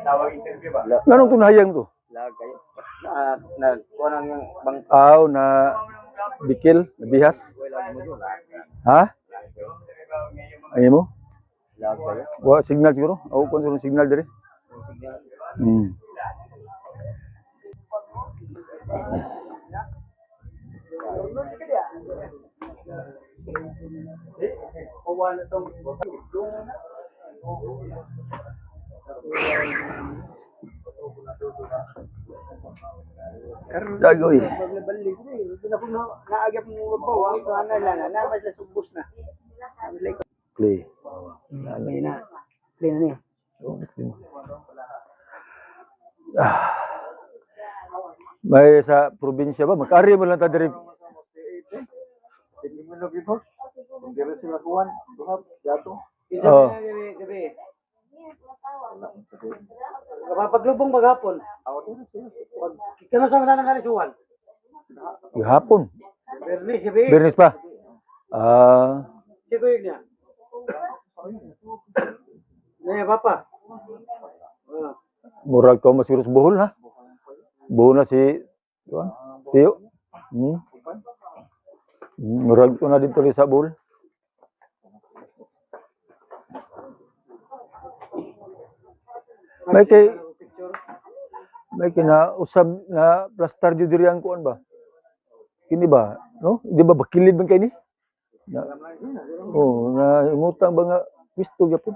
Anong tunahayang to? Lag kayo. Kuha lang yung bang... Aw, na bikil, na bihas. Lag mo yun. Ha? Ayaw mo? Lag kayo. Wa signal siguro? Ako kung sino signal dire. Hmm. Dagoy. Play. Play na niya. May sa probinsya ba? Magkari mo lang ta diri. Oh. Paglubong maghapon. Kano sa mga nangalisuan? Hapon. Bernis, sabi. Bernis pa. Ah, Sige ko yun niya. Ne, papa. murag ko siguro sa Bohol na. Bohol na si kuan, Tiyo. Murag ko na dito rin sa Bohol. May kinausab na plaster jud diri ang kuan ba? Kini ba, no? Di ba bakilid man kay ni? Na, na imutang ba nga pisto gyapon?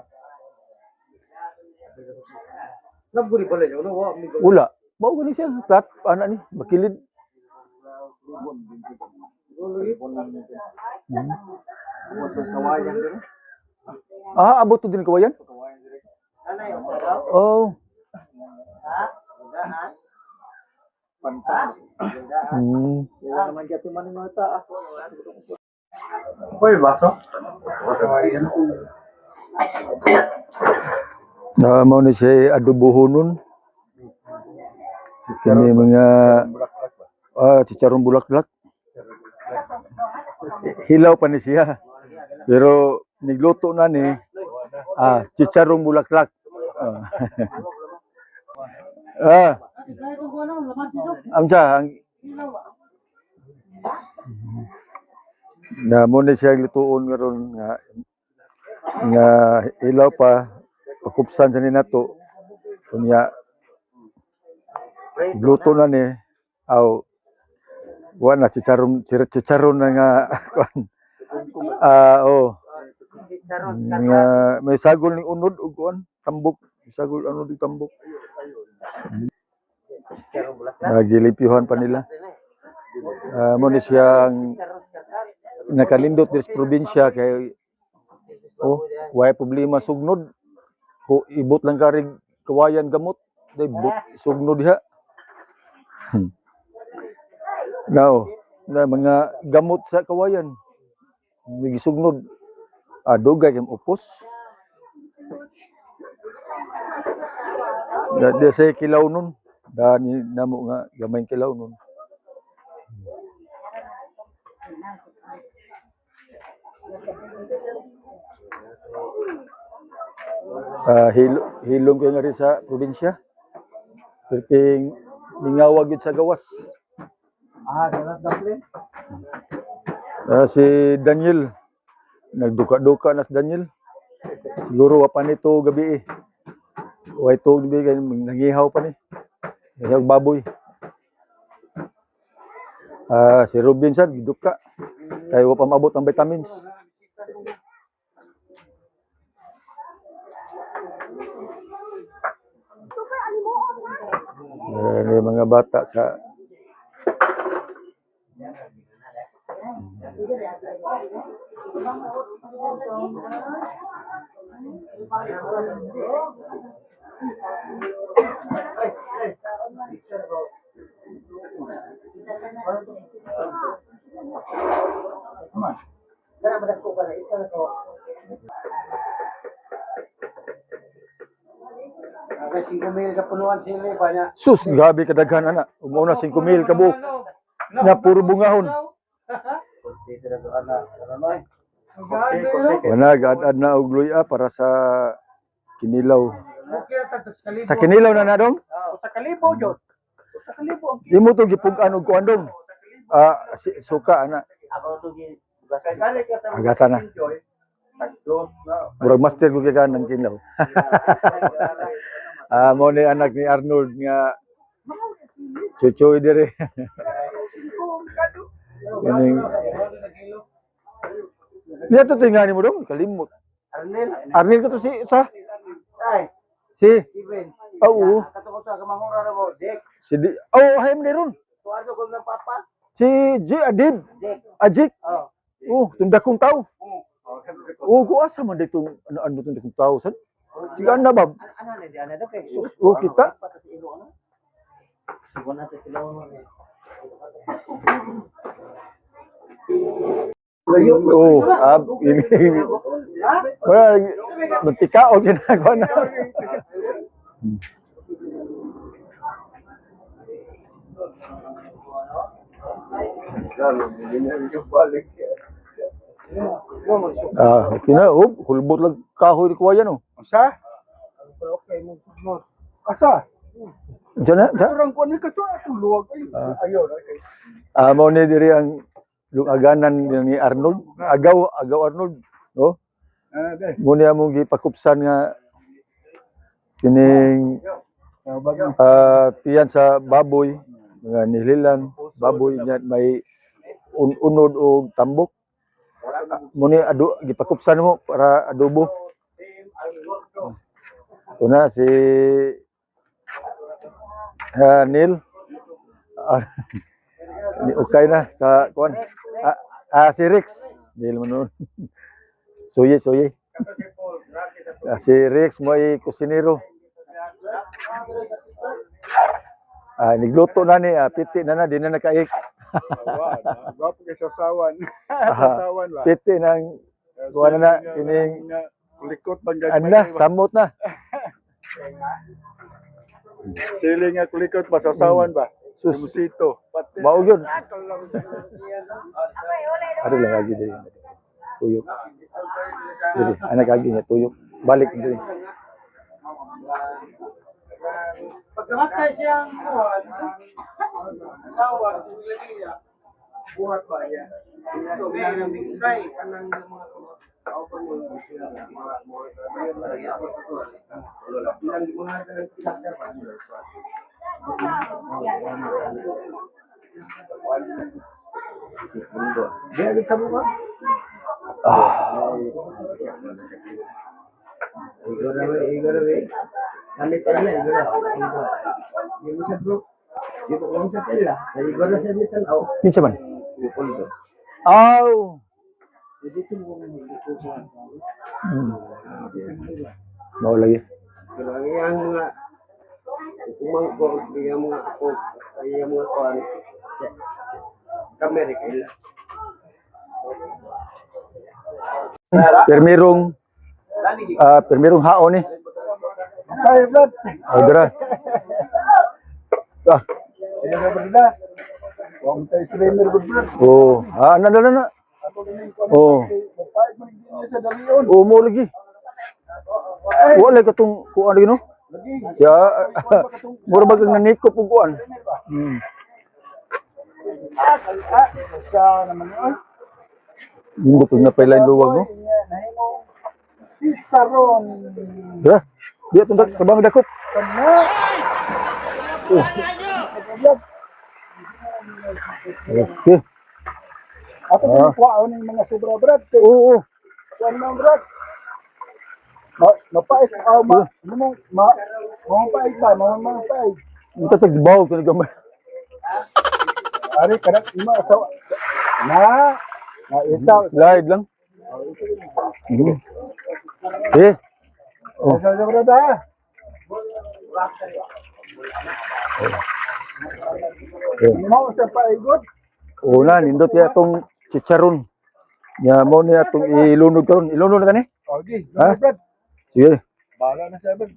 Naburi pala niyo, no? Wala. Mao gani siya, flat ana ni, bakilid. Ah, abot to din kawayan? Oh. Hoy, baso. Mao ni siya adobohonon. Kini mga chicharong bulaklak. Hilaw pa ni siya. Pero nigluto na ni chicharong bulaklak. Ang na mo ni siya lutuon ngaron nga hilaw pa pakupsan sa ninato kunya luto na ni wala chicharon na nga nga may sagol ni unod ug kuan tambok sagol ano di tambok nagilipyuhan pa nila mo ni siyang nakalindot din sa probinsya kay way problema sugnod ko ibot lang karig kawayan gamot day sugnod diha now na mga gamot sa kawayan nagisugnod dugay kay upos da say kilaw nun dani namo nga gamay kilaw nun hilom kayo nga rin sa probinsya perting mingawag yun sa gawas si Daniel nagduka-duka na si Daniel siguro wa pa nito gabi way to gabi kay nangihaw pa ni nangihaw baboy si Robinson giduka kay wa pa maabot ang vitamins mga bata sa May 5,000 ka punuan sila pa niya. sus gabi kadaghan ana umuna 5,000 ka buok na puro bungahon wala gad na og luya para sa kinilaw Okay, tatas kalibo. Sa kinilaw na dong. Sa kalibo, Jod. Sa kalibo. Imo to gipugan og kuan dong. Suka ana. Agasa na. Murag master ko kay kanang kinaw. Mo ni anak ni Arnold nga chuchoy dire. Kaning Niya to tingani mo dong, kalimot. Arnel ka to si sa Ay, si Steven. oo. Kato ko sa kamangura na mo, Dek. Si hay mo ron. Tuwado ko ng papa. Si Adib. Dek. Ajik. Oh. Tunda kong tao. Ko asa man ditong ano tunda kong tao sad. Siga na bab. Ano na di ana dok eh. Kita. Patas ilo ano? Siguro na sa kilo mo. Ini. Wala mantika o ginagawa na. Kina kulbot lang kahoy ni kuya no. Asa? Okay mo. Asa? Diyan na. Kurang kuan ka to luwag ay. Ayo, okay. Mao ni diri ang aganan ni Arnold. Agaw Arnold, no? Mo niya mong gipakupsan nga kining tiyan sa baboy, nga nililan, baboy niya may unod o tambok. Muni gipakupsan mo para adobo. Una si Neil. Okay na sa kuan. Si Rex. Neil manon. Soye. Si Rex mo ay kusinero. Nigluto na ni piti na di na nakaik. Gwapo kay sasawan. Sasawan ba? Piti nang kuha na kining Kulikot bang anda samot na. Sili nga kulikot ba sasawan ba? Sus, Musito. mao gyud. Ari lang lagi diri. Tuyok. Diri, anak lagi niya tuyok. Balik diri. Pagkamatay siyang buhat, asawa, niya, buhat ba yan? Ito, may nang big try, kanang mga kami pala yung sa group dito ko sa tela naligo na sa mitan aw Kinsa man? dito Aw. dito mo dito sa Mao lagi. pero ang mga umangko yung mga ako yung mga kuan kamera kaila Permirong haon ni. ay brad Dira. ay brad wang tay streamer brad Na. Oh. mapait man din sa dalion Mo lagi. Wala katong kuan lagi no. lagi Siya mura bagang nanikop og kuan. sa naman yun Hindi ko na pailain luwag no. Saron. Dira. Dia tundak tabang dakop. Kana. Okay. Ato din kuwaon ng mga sobra brad. Oo. Kuan mga brad. Mapait mapait ba? Mapait. Ito tagbaw ko ni gamay. Ari kada ima asawa. Na isa Slide lang. Eh. sa brad ha. Mau sa paigot. Una nindot ya tong chicharon. Ya mo ni atong ilunod karon. Ilunod na kani? Okay, Ha? brad. Sige. Bala na sa brad.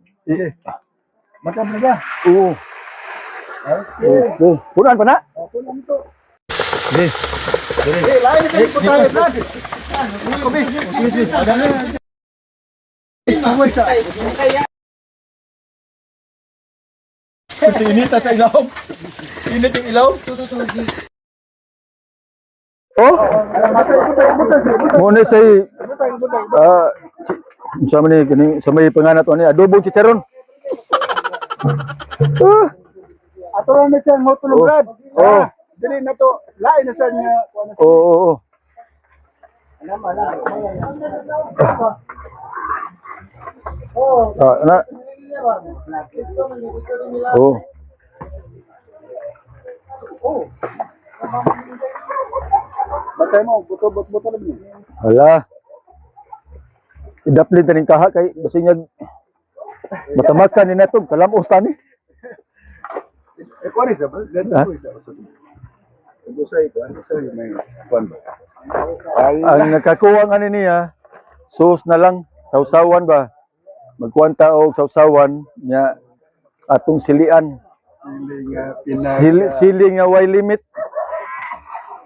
Matam na ba? Oo. Okay. Punan pa na. Ako lang to. Sige. Lain sa ito tayo, brad. Sige. Ada na. Away sa. Init sa ilaw. Init yung ilaw. Oh. Muna say sa man ni kini sa may panganat ni adobong chicharon. Ato na siya mo tulong Oh. Brad. Oh. Dili na to lain na sa niya. Oo. Na. Oh. Batay mo buto na mo. Hala. Idaplit na rin kaha kay basinyag matamakan ni natog kalamos tani. Kuan isa ba? Ha? Busay may kuan ba? Ang nakakuha nga niya sauce na lang, sausawan ba. Magkuwanta og sausawan nya atong silian. Siling nga way limit.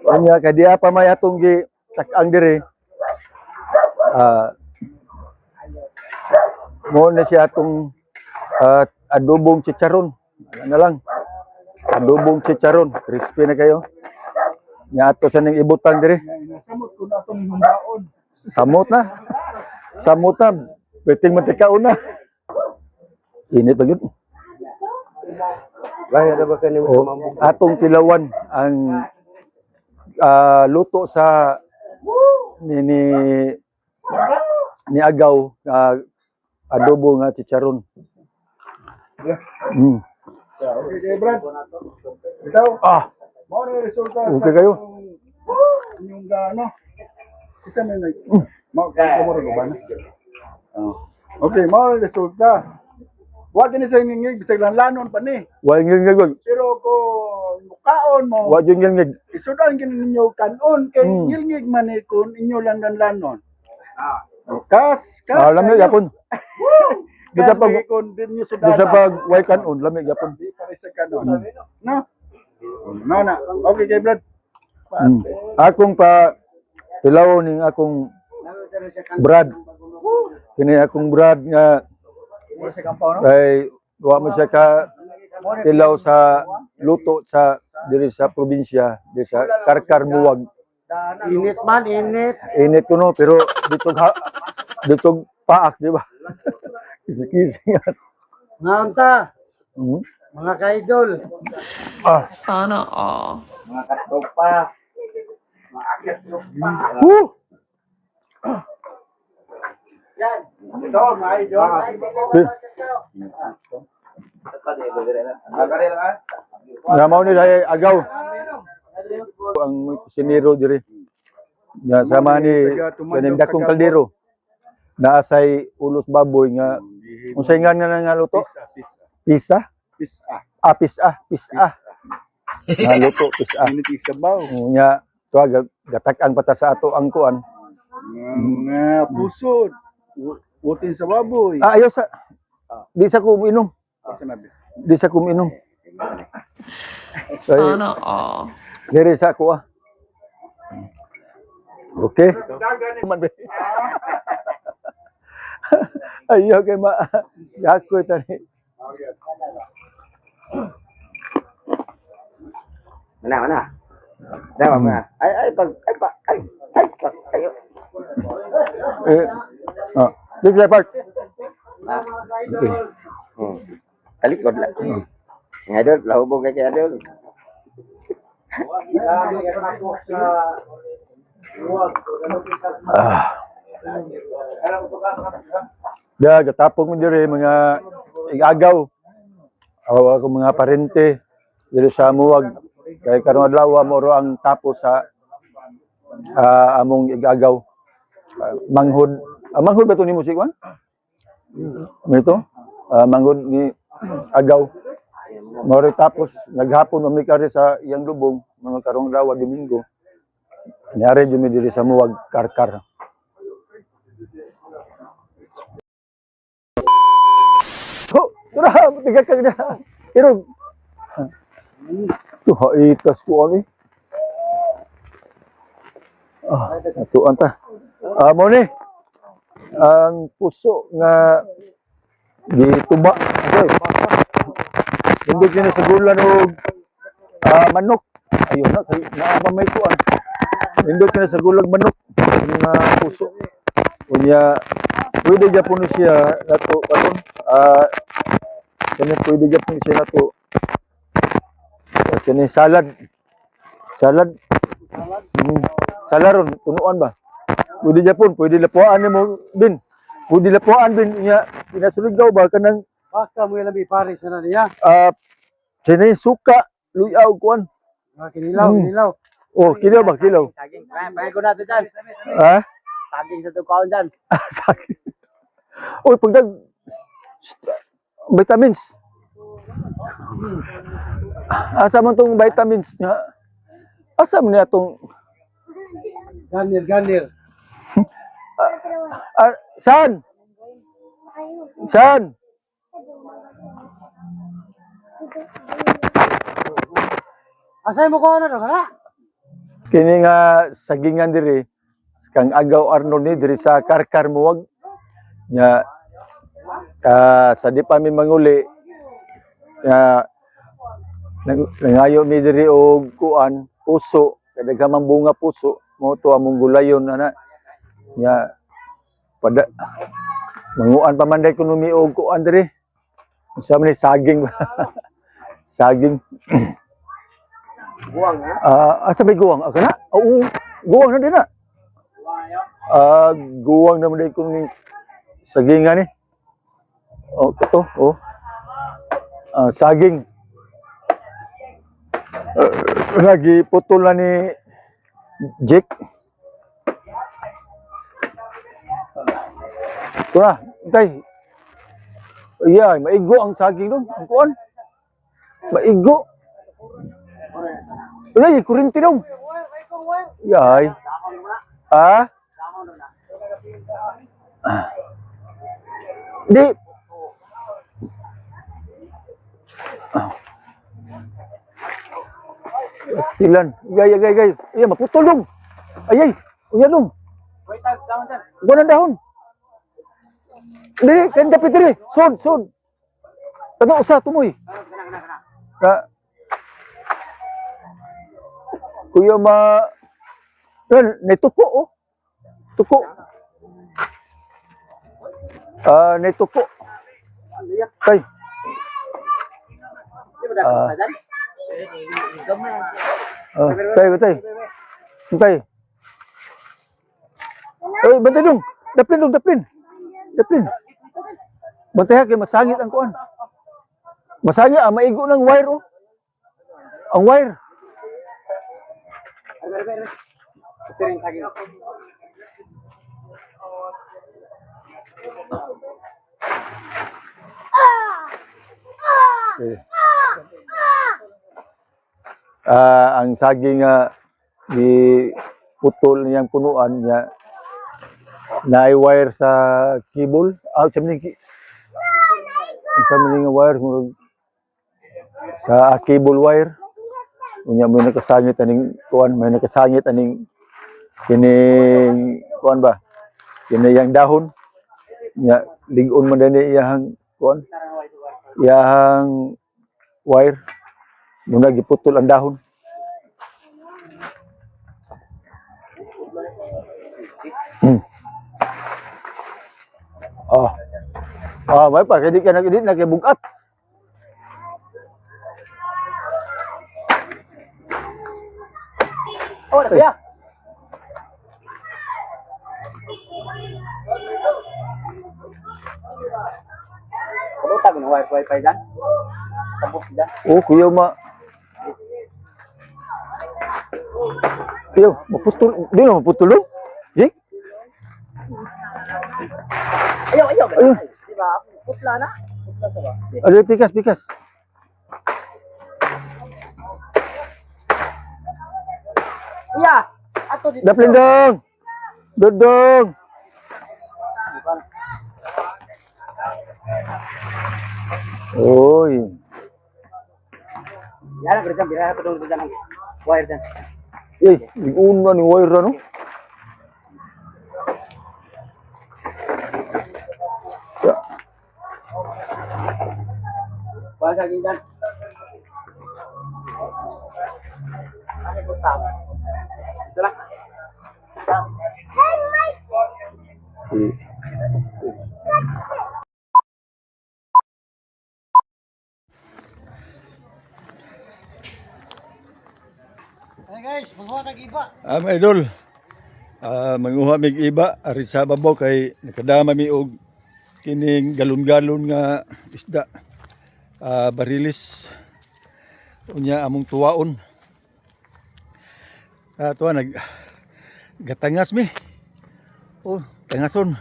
Anya kadiya pa may atong gi tak-ang dire. Mo na siya atong adobong chicharon. Ano na lang. Adobong chicharon, crispy na kayo. Nya ato sa ning ibutang dire. Nasamot ko na atong humbaon. Samot na. Samot na. Pwedeng matikaon na. Init ba yun? Bahaya ba kanimo O, atong tilawan ang luto sa ni agaw adobo nga chicharon. Okay, Brad. Ikaw, mo na resulta Okay kayo. yung ano. Isa na nag mo mo ro ba na? Okay, mo na resulta. Wa kini sa ngingig bisag lanon pa ni. Wa ngingig. Pero ko mukaon mo. Wa ngingig. Isudan kini ninyo kanon kay ngilngig man ni kun inyo lang lanon. Kas. Lamig yapon. Bisa pag kun din nyo sudan. bisa pag way kanon lamig yapon. Di pa rin sa kanon. No? No na. Okay kay Brad. Akong pa tilaw ning akong Brad. Kini akong Brad nga ay wa mo siya ka tilaw sa luto sa diri sa probinsya, diri sa Karkar Buwag. Init man, init. Init kuno pero dito paak, di ba? Kisi-kisi nga. Nanta, mga ka-idol. Sana all. Mga katropa. Mga katropa. Woo! Yan. Ito, mga idol. Nga mao ni dai agaw. Ang kusinero diri. Nga sama ni kaning dakong kaldero. Naasay ulos baboy nga unsay nga nga luto? Pisa? Pisa. Nga luto pisa. Init sabaw. Nya to gatak-ang pata sa ato ang kuan. Mga pusod. Butin sa baboy. Ayaw sa di sa ko uminom. Sanabi. Di sa ko uminom. Sana all. Diri sa ko ah. Okay. Man be. Ayaw kay ma. Yako tani. Mana? Dawa mga. Ay pag. Ayo. Di sa part. Talikod lang. Nga doon, lahubog kay kaya doon. Gatapog mo diri mga igagaw. Ako mga parente diri sa Muwag. Kay karong adlaw mo ro ang tapos sa among igagaw. Manghod. Manghod ba to ni musikwan? Ito? Manghod ni agaw. Mori tapos naghapon mamikari sa iyang lubong mga karong adlaw Domingo. Niare jud mi diri sa Muwag Karkar. Ho, tara, tiga ka na. Irog. Itas ko ani. Ito anta. Mo ni. Ang puso nga gituba. Okay. nindot niya sa gulan o manok. Ayun na, kay naaba may kuan. Nindot niya sa gulag manok. Mga puso. Unya, pwede dyan po siya nato, karon. Pwede dyan po siya nato. Kani salad. Salad. Salaron, tunuan ba? Pwede dyan po, pwede lapuan mo, Bin. Pwede lapuan, Bin. Unya, pinasuligaw ba ka ng Baka mo yung labi pares na niya. Sinay suka, luyaw kuan. Kinilaw, kinilaw. Oh, kilaw ba? Kilaw. Saging. Pahay ko natin dyan. Ha? Saging sa tukaon dyan. Sakit. Uy, pagdag vitamins. Asa man tong vitamins nga? Asa man niya tong Ganir, ganir. saan? Saan? Asay mo ko na kana? Kini nga sagingan diri kang agaw Arnold ni diri sa Karkar Muwag nya sa di pa mi manguli nangayo mi diri og kuan puso kadaghamang bunga puso mo to among gulayon ana nya pada manguan pa man day kuno mi og kuan diri unsa man ni saging ba saging Buwang ha? asa may guwang? Kana? Oo, guwang na din na. Guwang naman din kung sagingan ni. Oh, ito, oh. Saging. Lagi putol na ni Jake. Ito na, tay. Iya, maigo ang saging doon. Ang kuan. Maigo. Uy, kurinti dong. Yay. Di. Ilan? Gay. Iya, maputol dong. Ayay. Uya dong. Wait, tama dyan. Buwan ang dahon. Hindi, kaya dapat diri. Sod. Ano sa tumoy? Kuya netuko oh. Tuko. Netuko. Kay. Batay. Bantay dong. Daplin. Bantay kay masangit ang kuan. Masangit maigo ng wire oh. Ang wire. Tiring saging. Ang saging di putol niyang punuan niya na-wire sa cable. Sa maning wire sa cable wire. Unya may nakasangit aning kuan, may nakasangit aning kining kuan ba? Kini yang dahon. Nya ligon man dinhi iyang kuan. Iyang wire. Muna giputol ang dahon. May pa kay di ka nakibugat. Oh, ya. Pulutan ko ng wifi dyan. Tapos dyan. Oh, kuya Kuya, maputol. Di na maputol oh. Jake? Ayaw. Ayun. Diba? Putla na. Putla sa ba? Ada pikas. Kuya! Ato dito. Daplin dong. Dodong. Oy. Yan ang kerja biar aku dulu dyan ang wire dyan. Una ni wire no. Wala saging dyan. Hey guys, magbuhat ang iba. Mga idol, manguha mig iba ari sa babaw kay nakadama mi og kining galon-galon nga isda. Barilis unya among tuwaon. Tuwa gatangas mi. Oh, tangason.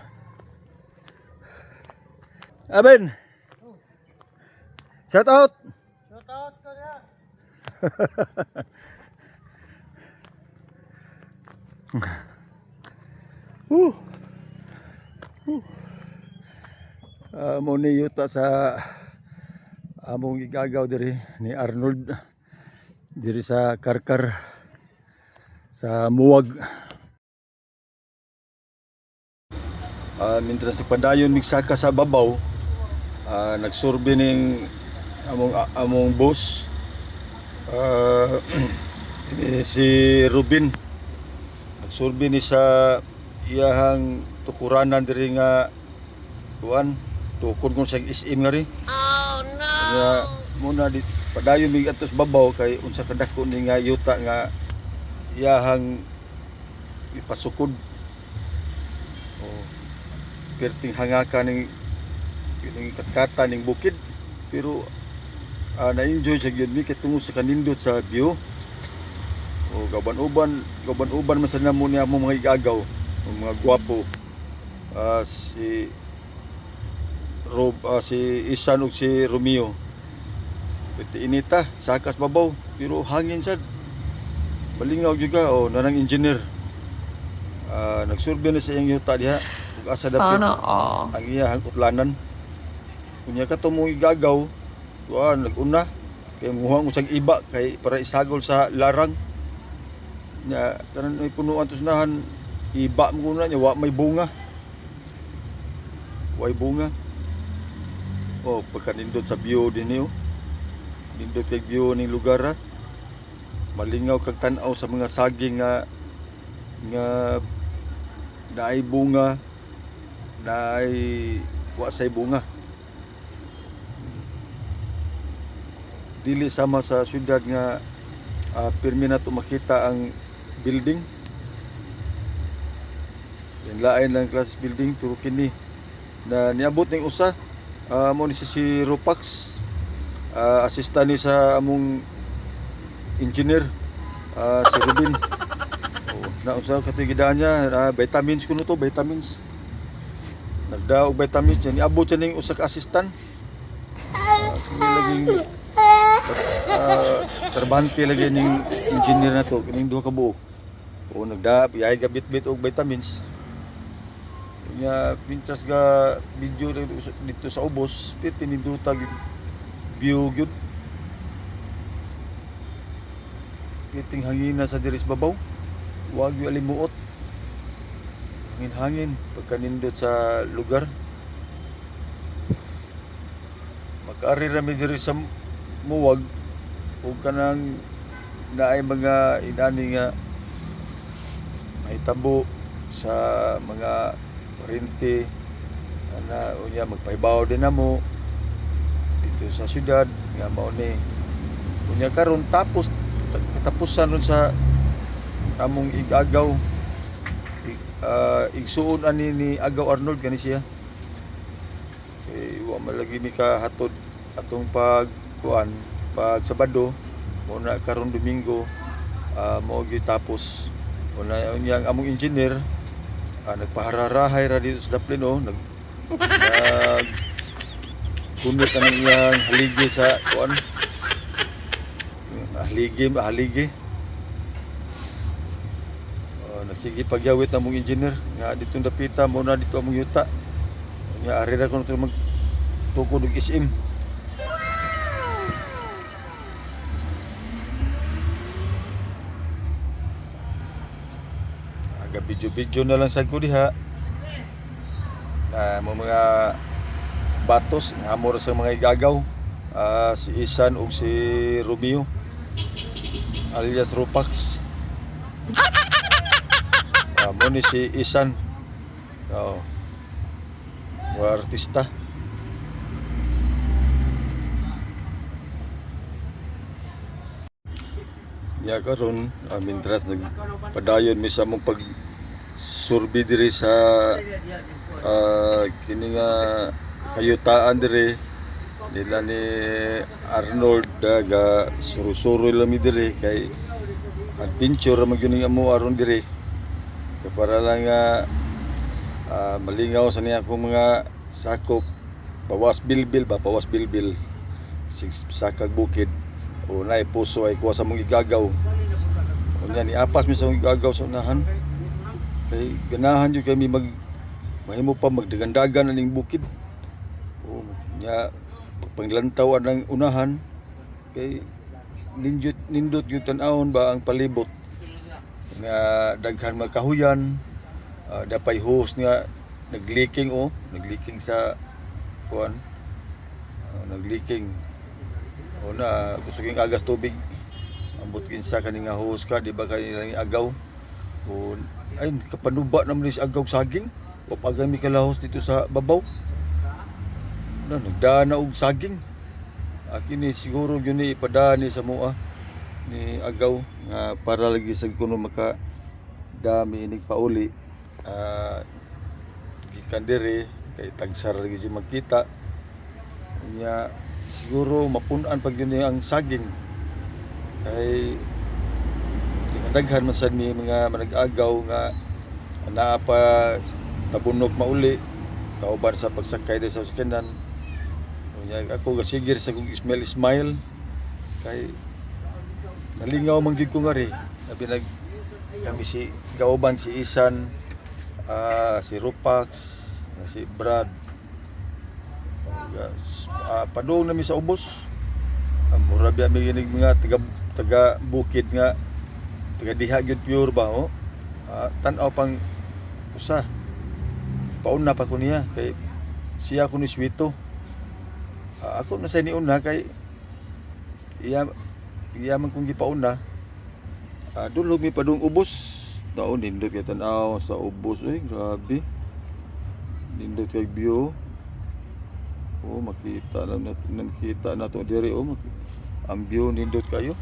Aben. Shout out. Shout out ko niya. Mo ni yuta sa among igagaw diri ni Arnold diri sa Karkar sa Muwag. Mintras padayon migsaka sa babaw, nagsurbe ning among boss, si Rubin. Nagsurbe ni sa iyahang tukuranan diri nga kuan tukod ko sa SM nga ri. Oh no. Nga muna di padayon mig atos babaw kay unsa kadako ni nga yuta nga iyahang ipasukod. Oh. Perting hangaka ning katkata ning bukid pero na-enjoy sa gyud mi kay tungod sa kanindot sa view. O gaban-uban man sa namo ni among mga igagaw, mga gwapo. Si Isan ug si Romeo. Piti inita sakas babaw pero hangin sad. Balingaw jud ka nanang engineer. Nagsurvey na sa iyang yuta diha ug asa dapit Sana all. ang iyang utlanan. Kunya ka mong igagaw, nag-una kay muhang usag iba kay para isagol sa larang. Nya karon may punuan tusnahan iba mo kuna nya wa may bunga. Way bunga. Pagkanindot sa view din niyo. Nindot kay view ning lugar ha. Malingaw kag tan-aw sa mga saging nga naay bunga, naay wa say bunga. Dili sama sa syudad nga pirmi na to makita ang building. Yung lain lang klase building pero kini na niabot ning usa mo ni si Rupax, assistant ni sa among engineer, si Rubin. Na unsa katigidaan niya, vitamins kuno to, vitamins. Nagdaog vitamins niya, niabot siya ning usa ka assistant. Laging terbante lagi ning engineer na to, kining duha ka buok. Nagda iyay gabit-bit og vitamins. Nya pintas ga video dito sa ubos, pininduta view gyud. Piting hangina sa diris babaw. Wag yu alimuot. Hangin pagkanindot sa lugar. Makaari ra mi diri sa Muwag ug kanang naay mga inani nga may tabo sa mga rente unya magpahibaw din namo dito sa syudad nga mao ni unya karon tapos katapusan ron sa among igagaw igsuon ani ni Agaw Arnold kani siya wa malagi mi ka hatod atong pag Sabado muna karon Domingo mao gyud tapos una unya ang among engineer nagpahararahay ra dito sa Daplin kunit ang iyang haligi sa kuan haligi nagsige pagyawit ang among engineer nga ditong dapita mo na dito among yuta nya ari ra kuno magtukod og SM. Video na lang sad ko diha. Mga batos nga amo sa mga igagaw, si Isan ug si Romeo. alias Rupax. Mo ni si Isan. Oo. Mga artista. Ya karon, mintras nagpadayon mi sa mong pag survey diri sa kini nga kayutaan diri nila ni Arnold daga suru-suru lang mi diri kay adventure man gyud nga mo aron diri. Kaya para lang malingaw sa niya akong mga sakop bawas bilbil sakag bukid o naay puso ay kuha sa mong igagaw unya ni apas mi sa mong igagaw sa unahan kay ganahan jud kami mahimo pa magdagan-dagan aning bukid o nya panglantaw ang unahan kay nindot gyud tan-awon ba ang palibot nga daghan magkahuyan dapay hose nga nagliking sa kuan nagliking o na gusto king agas tubig ambot kinsa kani nga hose ka di ba kani agaw o ay kapanuba naman ni sa agaw saging o pagami kalahos dito sa babaw na nagdaan na og saging akini siguro yun ni ipadani sa mua ni agaw nga para lagi sa kuno maka dami inig pauli gikan diri kay tagsar lagi jud makita nya siguro mapun-an pag yun ang saging kay daghan man sad mi mga manag-agaw nga naa pa tabunok mauli kauban sa pagsakay sa sakyanan nya ako gasigir sa kong smile kay nalingaw man gyud ko ngari abi kami si kauban si Isan si Rupax si Brad padung nami sa ubos mura biya mi ginig mga taga bukid nga taga diha gyud pure ba tan-aw pang usa pauna pa ko niya kay siya ko ni Swito ako na sa ni una kay iya man kong gipauna dulog mi padung ubos taon nindot kay tan-aw sa ubos grabe nindot kay view makita lang nakita na to diri ang view nindot kayo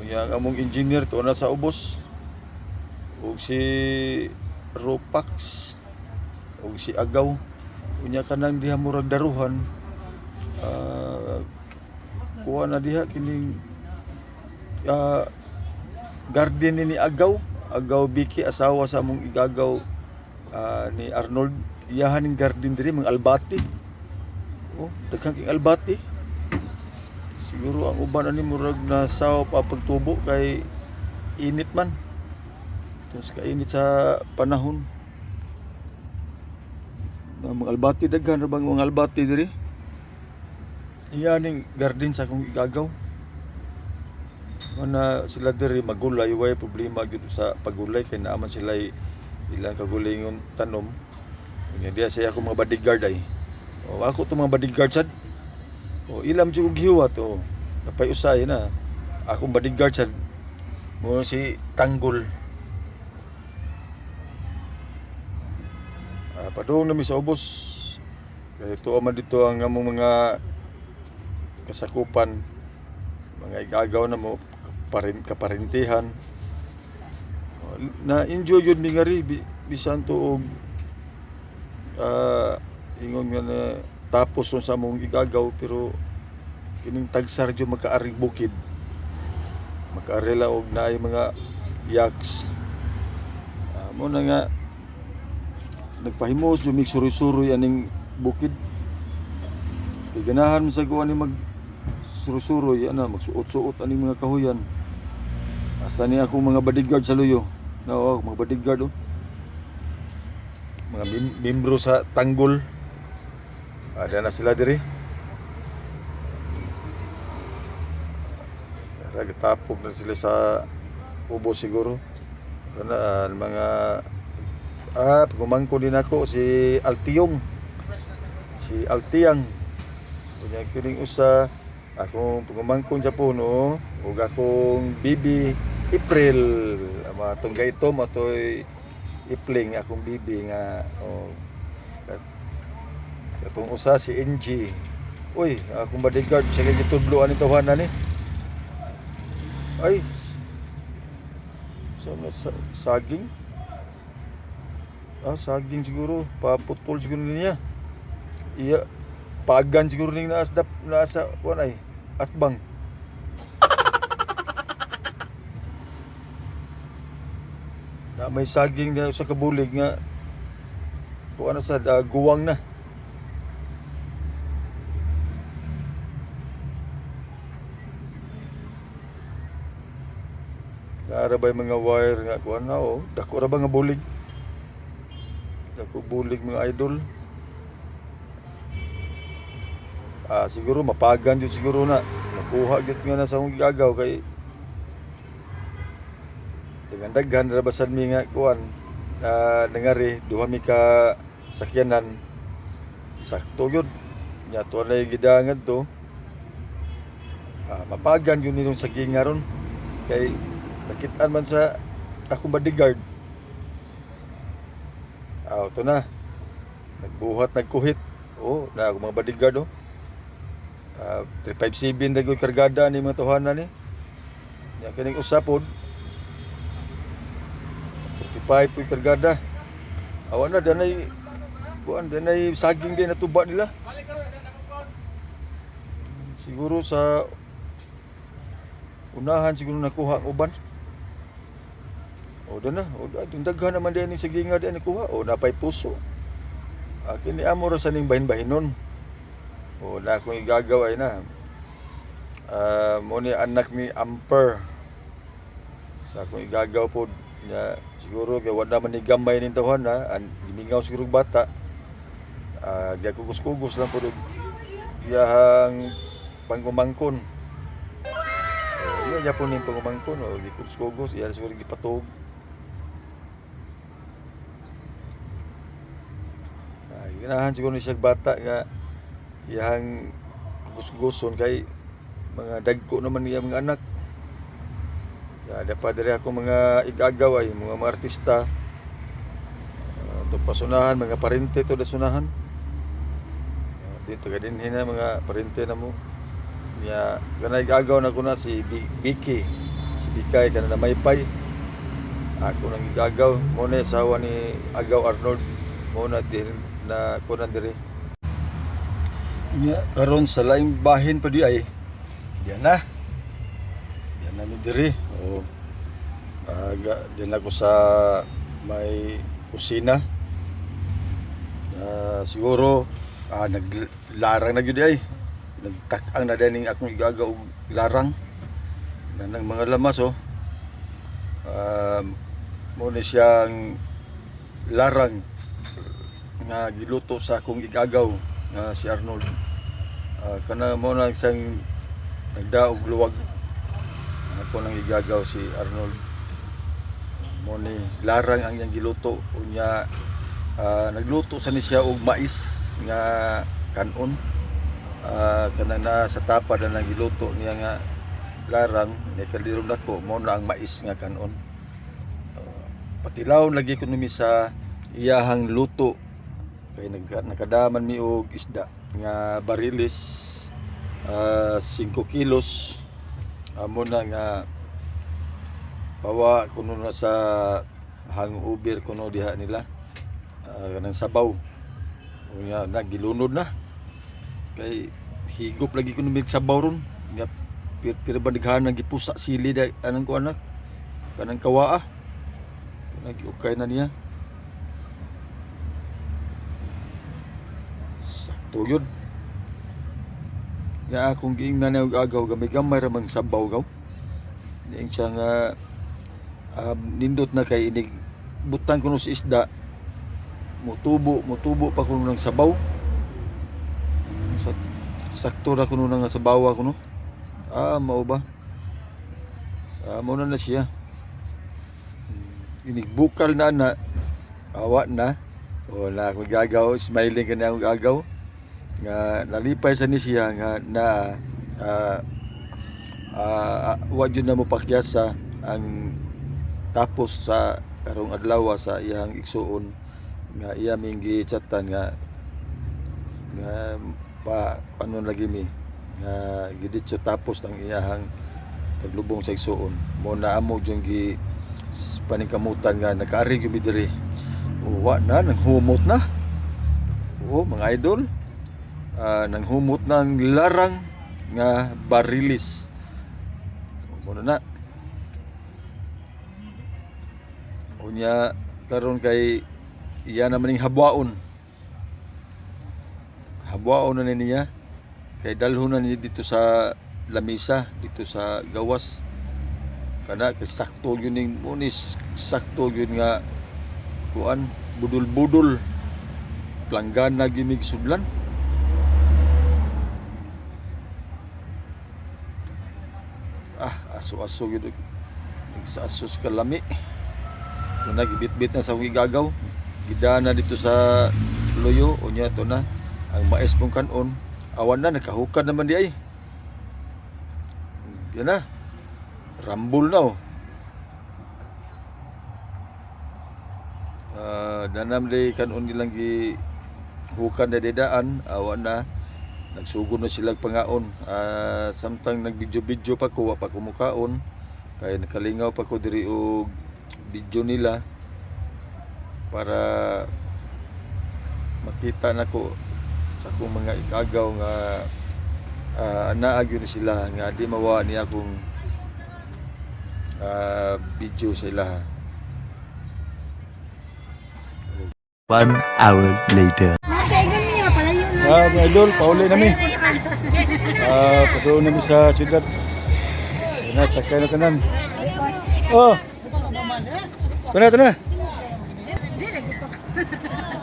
yang among engineer to na sa ubos ug si Rupax ug si Agaw unya kanang diha murag daruhan kuha na diha kining garden ni Agaw Biki asawa sa among igagaw ni Arnold iyahan ning garden diri mga albati daghang king albati siguro ang uban ani murag nasaw pa pagtubo kay init man tus kainit sa panahon mga albati daghan ra bang mga albati diri iyahan ning garden sa akong igagaw mana sila diri magulay way problema gyud sa pagulay kay naaman sila ilang kagulingon tanom nya diya siya ako mga bodyguard ay ako to mga bodyguard sad ilam jud og hiwat napay usay na akong bodyguard sad mo si Tanggol padung nami sa ubos kay tuwa man dito ang among mga kasakupan mga igagaw na mo kaparintihan na enjoy yun mi ngari bisan to og ingon nga na tapos sa mong igagaw pero kining tagsar jud makaaring bukid makaarela og naay mga yaks mo na nga nagpahimos jud mig suroy-suroy aning bukid ganahan mo sa guan ni mag suroy-suroy magsuot-suot aning mga kahuyan hasta ni akong mga bodyguard sa luyo mga bodyguard mga membro sa Tanggol ada na sila diri tapog na sila sa ubos siguro kana mga pagumangko din ako si Altiyang kunya kining usa Akong pangumangkon sa puno ug akong bibi April matong gaytom atoy ipling akong bibi nga katong usa si NG. Uy, akong bodyguard siya kay gitudloan ni tawanan ni. Ay. Saging. Saging siguro, paputol siguro niya. Iya pagan siguro ning nasa kuan ay atbang. Na may saging na sa kabulig nga kuan sa guwang na. Ara ba mga wire nga kuan na dako ra ba nga bulig. Dako bulig mga idol. Siguro mapagan jud siguro na nakuha gyud nga na sa akong gagaw kay dengan daghan ra basad mi nga kuan nangari duha mi ka sakyanan sakto gyud nya to na gidangad to mapagan gyud nitong saging nga ron kay nakit-an man sa akong bodyguard. Ito na nagbuhat nagkuhit na akong mga bodyguard 357 na yung kargada ni mga tuhanan ni. Yan kining usapod. 45 po yung kargada. Awan na, danay saging din natuba nila. Siguro sa unahan siguro nakuha ang uban. Doon na. Daghan naman din yung saginga din nakuha. Napay puso. Kini amo ra sa ning bahin-bahinon. Na akong igagaw ay na mo ni anak ni Amper sa akong igagaw po niya siguro kay wala man ni gamay ning tawhan na gimingaw siguro bata gakugos-kugos lang po iyahang pangumangkon iya po ning pangumangkon gikugos-kugos iya siguro gipatog ginahan siguro ni siya bata nga yang gus-guson kay mga dagko naman niya mga anak. Dapat dari ako mga igagaw ay mga artista. To pasunahan mga parente to da sunahan. Dito kadin hina mga parente na mo. Niya kanay igagaw na ko na si Vicky. Si Bikay kana na maypay. Ako nang igagaw mo na sawa ni Agaw Arnold mo na din na kunan diri. Karon sa laing bahin pa di ay diyan na mi diri diyan ako sa may kusina siguro naglarang na gyud ay nagtak-ang na dining akong igagaw og larang nang mga lamas mo ni siyang larang nga giluto sa akong igagaw si Arnold. Kana mo na isang nagdaog luwag ako nang igagaw si Arnold mo ni larang ang iyang giluto unya nagluto sa ni siya og mais nga kanon kana na sa tapa na giluto niya nga larang ni kalirong nako mo na ang mais nga kanon patilaw lagi ko numi sa iyahang luto kay nakadaman mi og isda nga barilis 5 kilos amo na nga bawa kuno na sa hangover kuno diha nila kanang sabaw unya nagilunod na kay higop lagi kuno mig sabaw ron nga pir bandighan nang gipusa sili da anang ko anak kanang kawaa nagiukay na niya tuyod nga akong giingnan og agaw gamay ra mang sabaw gaw ning siya nga nindot na kay inig butang kuno sa isda mutubo pa kuno ng sabaw sakto ra kuno nga sabawa kuno mao ba mao na siya inig bukal na awa na wala akong gagaw smiling ka na akong agaw nga nalipay sa ni siya nga na wa jud na mo pakyasa ang tapos sa karong adlaw sa iyang igsuon nga iya ming gichatan nga pa ano lagi mi nga giditso tapos ang iyahang paglubong sa igsuon mo na amo jung gi paningkamutan nga nakaari gyud mi diri wa na nanghumot na mga idol nanghumot ng larang nga barilis mo na unya karon kay iya na maning habwaon na niya kay dalhon na niya dito sa lamisa dito sa gawas kana kay sakto gyud ning munis sakto gyud nga kuan budol-budol planggana gyud mig sudlan aso-aso gyud sa asos kalami na gibit-bit na sa gigagaw gidana dito sa loyo unya to na ang mais pong kanon awan na nakahukad naman di ay yan na rambol na danam di kanon nilang gi hukad na dedaan awan na nagsugod na sila pangaon samtang nagbidyo-bidyo pa ko wa pa kumukaon kaya nakalingaw pa ko diri og video nila para makita nako sa akong mga ikagaw nga naagyo ni sila nga di mawa ni akong video sa ila. 1 hour later. Mga idol, pauli nami. Patuloy nami sa syudad. Sakay na tanan. Oh. Tuna.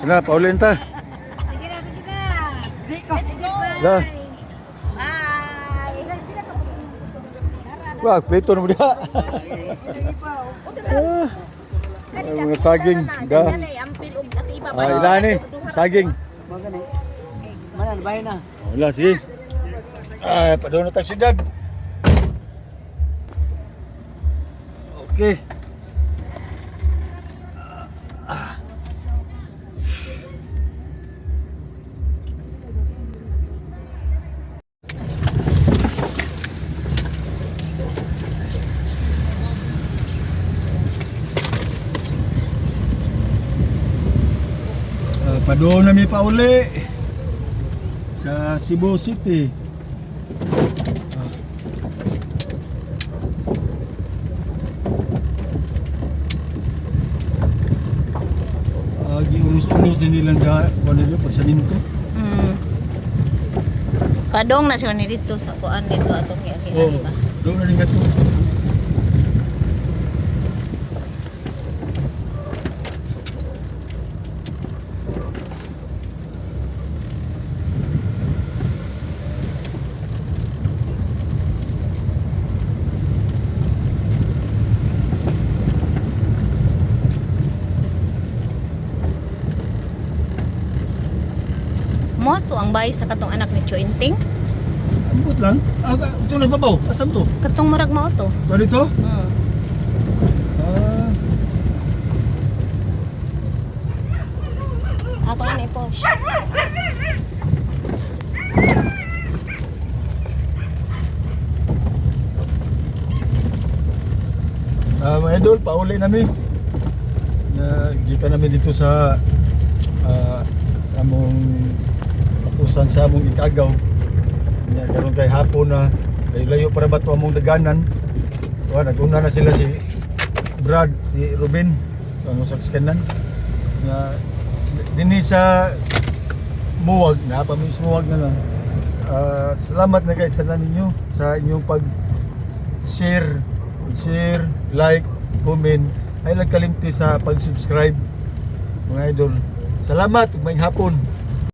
Tuna, pauli ta. Lah. Wah, plito na mo diha. Mga saging, da. Ila ni, saging. Mana bahay na? Wala, sige. Padung na tayo syudad. Okay. Padung na mi pauli sa Cebu City. Giulos-ulos din nilang nila pagsaninto. Padong na siya ni dito sa kuan nito atong Oo, doon na rin nga to. mo to ang bahay sa katong anak ni Chuinting. Ambot lang. Ito nagbabaw. Asam to? Katong murag mao to. Ba dito? Ako na i-post. Mga idol, pauli namin. Kita namin dito sa among tapusan sa among ikagaw. Karon kay hapon na layo para ba to among daganan. Naguna na sila si Brad, si Ruben, ang sakskanan. Dinhi sa Muwag, napamis Muwag na lang. Salamat na guys sa ninyo sa inyong pag-share, like, comment. Ay nagkalimti sa pag-subscribe mga idol. Salamat, may hapon.